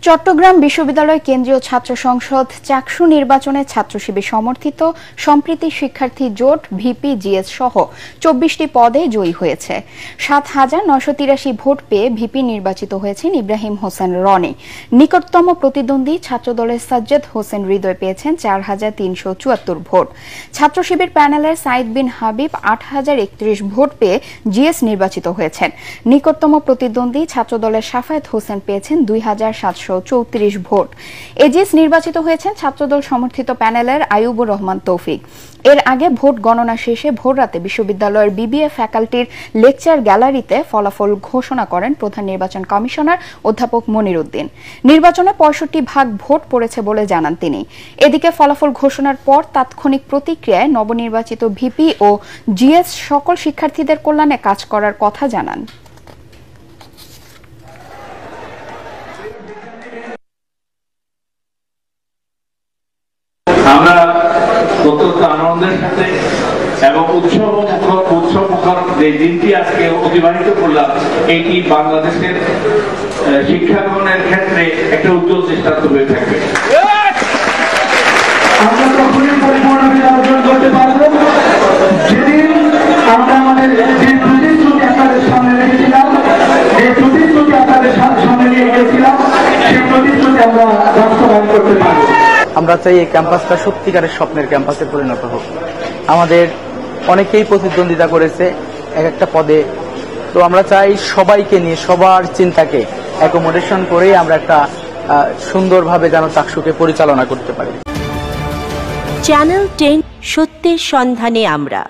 চট্টগ্রাম বিশ্ববিদ্যালয় কেন্দ্রীয় ছাত্র সংসদ চাকসু নির্বাচনে ছাত্র শিবির সমর্থিত সম্প্রীতি শিক্ষার্থী জোট ভিপি জিএস সহ ২৪টি পদে জয়ী হয়েছে। ৭,৯৮৩ ভোট পেয়ে ভিপি নির্বাচিত হয়েছেন ইব্রাহিম হোসেন রনি। নিকটতম প্রতিদ্বন্দ্বী ছাত্রদলের সাজ্জাদ হোসেন হৃদয় পেয়েছেন ৪,৩৭৪ ভোট। ছাত্র শিবির প্যানেলের সাইদ বিন হাবিব ৮,০৩১ ভোট পেয়ে জিএস নির্বাচিত হয়েছেন। নিকটতম প্রতিদ্বন্দ্বী ছাত্রদলের সাফায়েত হোসেন পেয়েছেন ২,৭৩৪ ভোট। এজিএস নির্বাচিত হয়েছেন ছাত্রদল সমর্থিত প্যানেলের আইয়ুবুর রহমান তৌফিক। এর আগে ভোট গণনা শেষে ভোররাতে বিশ্ববিদ্যালয়ের বিবিএ ফ্যাকাল্টির লেকচার গ্যালারিতে ফলাফল ঘোষণা করেন প্রধান নির্বাচন কমিশনার অধ্যাপক মনির উদ্দিন। নির্বাচনে ৬৫% ভোট পড়েছে বলে জানান তিনি। এদিকে ফলাফল ঘোষণার পর তাৎক্ষণিক প্রতিক্রিয়ায় নবনির্বাচিত ভিপি ও জিএস সকল শিক্ষার্থীদের কল্যাণে কাজ করার কথা জানান। আমরা অত্যন্ত আনন্দের সাথে এবং উৎসবমুখর যে দিনটি আজকে অতিবাহিত করলাম, এটি বাংলাদেশের শিক্ষা গ্রহণের ক্ষেত্রে একটা উজ্জ্বল দৃষ্টান্ত হয়ে থাকবে। আমরা তখনই পরিপূর্ণ বিজয় অর্জন করতে পারব যেদিন আমরা আমাদের যে প্রতিশ্রুতি আপনাদের সামনে রেখেছিলাম, যে প্রতিশ্রুতি আপনাদের সামনে নিয়ে গিয়েছিলাম, সেই প্রতিশ্রুতি আমরা বাস্তবায়ন করতে পারব। আমরা চাই এই ক্যাম্পাসটা সত্যিকারের স্বপ্নের ক্যাম্পাসে পরিণত হোক। আমাদের অনেকেই প্রতিদ্বন্দ্বিতা করেছে এক একটা পদে, তো আমরা চাই সবাইকে নিয়ে সবার চিন্তাকে অ্যাকোমোডেশন করেই আমরা একটা সুন্দরভাবে যেন চাকসুকে পরিচালনা করতে পারি। চ্যানেল 10 সত্যের সন্ধানে আমরা।